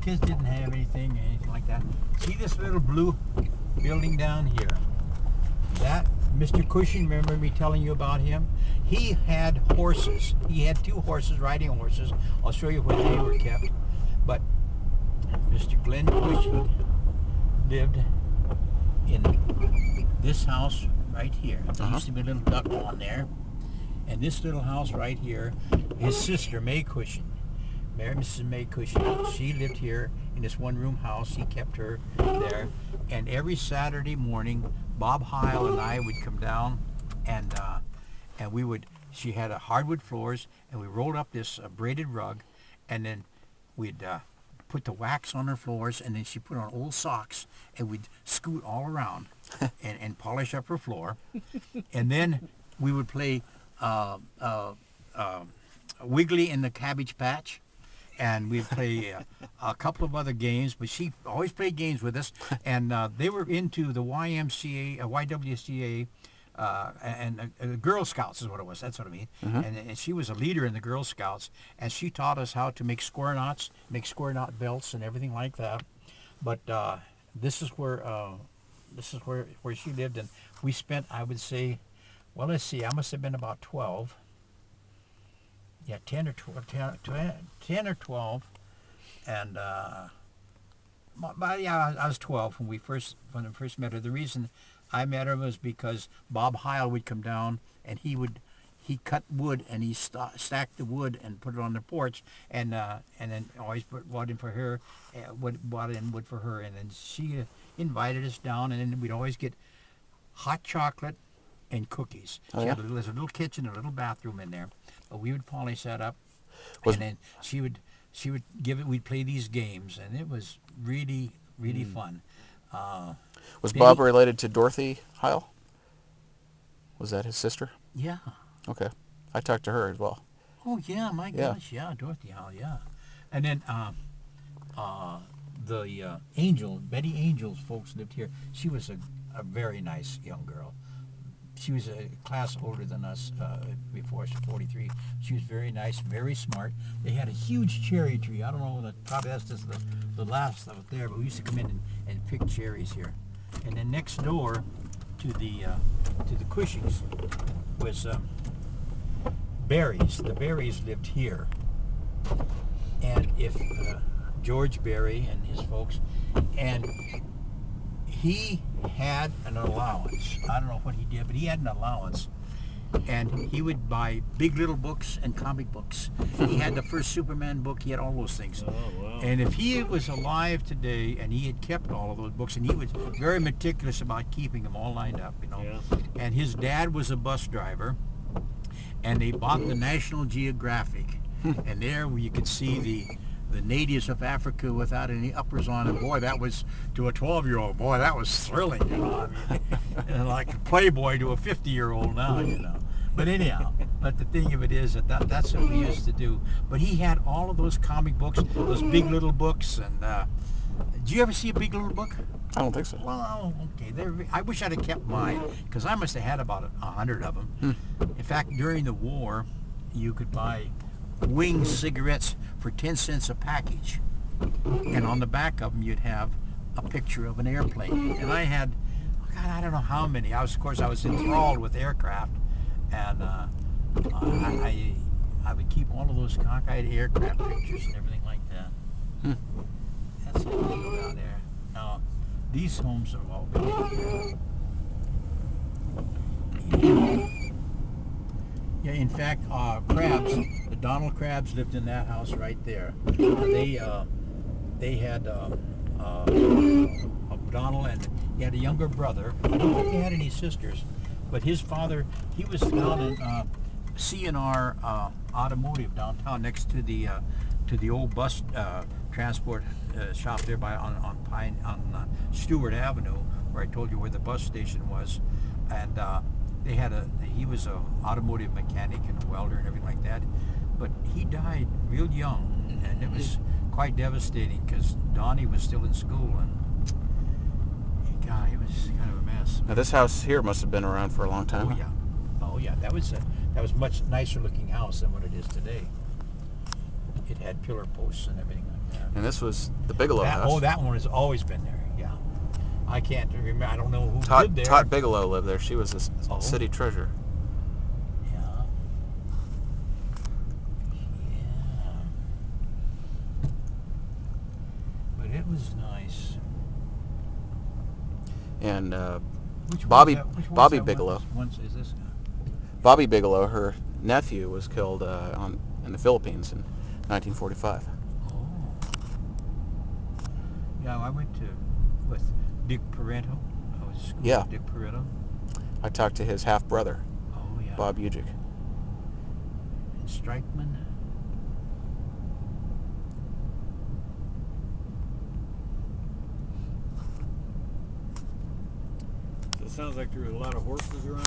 kids didn't have anything like that. See this little blue building down here? That, Mr. Cushing, remember me telling you about him? He had horses. He had 2 horses, riding horses. I'll show you where they were kept. But Mr. Glenn Cushing lived in this house right here. There used to be a little duck pond there. And this little house right here, his sister, May Cushing, Mrs. May Cushing, she lived here in this one-room house. He kept her there. And every Saturday morning, Bob Heil and I would come down, and we would. She had a hardwood floors, and we rolled up this braided rug, and then we'd put the wax on her floors, and then she put on old socks, and we'd scoot all around and polish up her floor, and then we would play Wiggly in the Cabbage Patch. And we'd play a couple of other games, but she always played games with us. And they were into the YMCA, YWCA, and Girl Scouts is what it was. That's what I mean. And she was a leader in the Girl Scouts, and she taught us how to make square knots, make square knot belts, and everything like that. But this is where she lived, and we spent, I would say, well, let's see, I must have been about 12. Yeah, 10 or 12, and but yeah, I was 12 when I first met her. The reason I met her was because Bob Heil would come down, and he cut wood, and he stacked the wood and put it on the porch, and then always brought in for her, brought in wood for her, and then she invited us down, and then we'd always get hot chocolate and cookies. There's a little kitchen, a little bathroom in there. But we would polish that up, and then she would give it. We'd play these games, and it was really fun. Was Bob related to Dorothy Heil? Was that his sister? Yeah. Okay, I talked to her as well. Oh yeah, my gosh, yeah, Dorothy Heil, yeah. And then the Betty Angel's folks lived here. She was a very nice young girl. She was a class older than us before. She was 43. She was very nice, very smart. They had a huge cherry tree. I don't know, probably that's just the last of it there, but we used to come in and pick cherries here. And then next door to the Cushings was Berries. The Berries lived here. And if George Berry and his folks, and he had an allowance. I don't know what he did, but he had an allowance. And he would buy big little books and comic books. He had the first Superman book. He had all those things. Oh, wow. And if he was alive today and he had kept all of those books, and he was very meticulous about keeping them all lined up, you know. Yeah. And his dad was a bus driver, and they bought the National Geographic. And there you could see the natives of Africa without any uppers on it. Boy, that was, to a 12-year-old, boy, that was thrilling, you know. I mean, like a Playboy to a 50-year-old now, you know. But anyhow, but the thing of it is that's what we used to do. But he had all of those comic books, those big little books, and did you ever see a big little book? I don't think so. Well, okay. I wish I'd have kept mine, because I must have had about 100 of them. In fact, during the war, you could buy Wing cigarettes for 10 cents a package, and on the back of them you'd have a picture of an airplane. And I had, God, I don't know how many. Of course I was enthralled with aircraft, and I would keep all of those cockeyed aircraft pictures and everything like that. That's it. We go down there. Now these homes are all built here. Yeah, in fact, Crabs, the Donald Crabs lived in that house right there. They had Donald, and he had a younger brother. I don't think they had any sisters, but his father, he was down in C&R Automotive downtown, next to the old bus transport shop there on Stewart Avenue, where I told you where the bus station was, and. He was a automotive mechanic and a welder and everything like that, but he died real young, and it was quite devastating because Donnie was still in school, and God, it was kind of a mess. Now this house here must have been around for a long time. Oh yeah, that was much nicer looking house than what it is today. It had pillar posts and everything like And this was the Bigelow house. Oh, that one has always been there. Yeah. I can't remember. I don't know who lived there. Tot Bigelow lived there. She was a city treasurer. Yeah. Yeah. But it was nice. And Which Bobby one's Bigelow. Once is this? Bobby Bigelow, her nephew, was killed in the Philippines in 1945. Oh. Yeah, I went with Dick Pareto. I was school with Dick Pareto. I talked to his half brother, Oh yeah. Bob Ujic. And Strikeman. So it sounds like there were a lot of horses around.